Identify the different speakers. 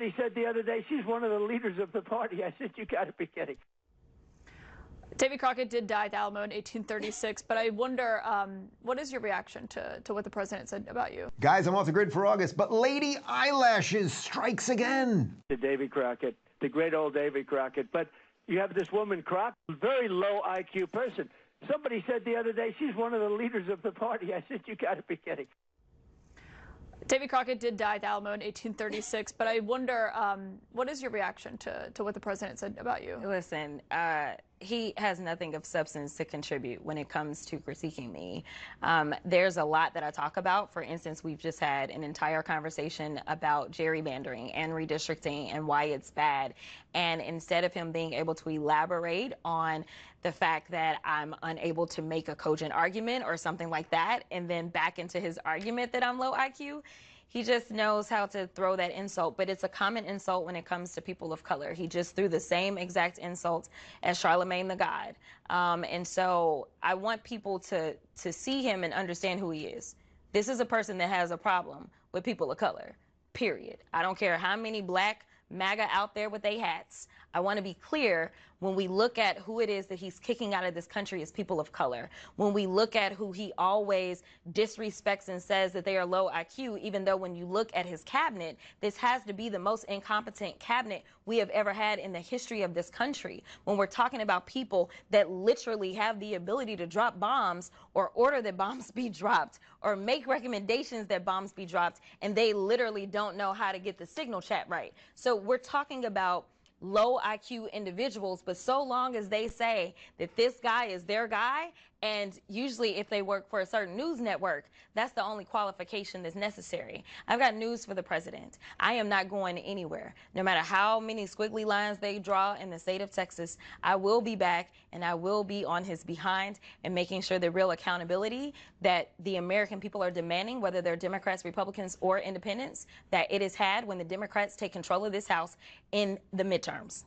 Speaker 1: Somebody said the other day, she's one of the leaders of the party. I said, you got to be kidding.
Speaker 2: Davy Crockett did die at the Alamo in 1836, but I wonder, what is your reaction to what the president said about you?
Speaker 3: Guys, I'm off the grid for August, but Lady Eyelashes strikes again.
Speaker 1: The Davy Crockett, the great old Davy Crockett. But you have this woman, Crockett, very low IQ person. Somebody said the other day, she's one of the leaders of the party. I said, you got to be kidding.
Speaker 2: Davy Crockett did die at the Alamo in 1836, but I wonder, what is your reaction to what the president said about you?
Speaker 4: Listen, he has nothing of substance to contribute when it comes to critiquing me. There's a lot that I talk about. For instance, we've just had an entire conversation about gerrymandering and redistricting and why it's bad. And instead of him being able to elaborate on the fact that I'm unable to make a cogent argument or something like that, and then back into his argument that I'm low IQ, he just knows how to throw that insult, but it's a common insult when it comes to people of color. He just threw the same exact insult as Charlemagne the God. And so I want people to see him and understand who he is. This is a person that has a problem with people of color, period. I don't care how many black MAGA out there with their hats. I want to be clear, when we look at who it is that he's kicking out of this country as people of color, when we look at who he always disrespects and says that they are low IQ, even though when you look at his cabinet, this has to be the most incompetent cabinet we have ever had in the history of this country. When we're talking about people that literally have the ability to drop bombs or order that bombs be dropped or make recommendations that bombs be dropped, and they literally don't know how to get the signal chat right. So we're talking about low IQ individuals, but so long as they say that this guy is their guy, and usually if they work for a certain news network, that's the only qualification that's necessary. I've got news for the president. I am not going anywhere. No matter how many squiggly lines they draw in the state of Texas, I will be back, and I will be on his behind and making sure the real accountability that the American people are demanding, whether they're Democrats, Republicans, or independents, that it is had when the Democrats take control of this House in the midterms.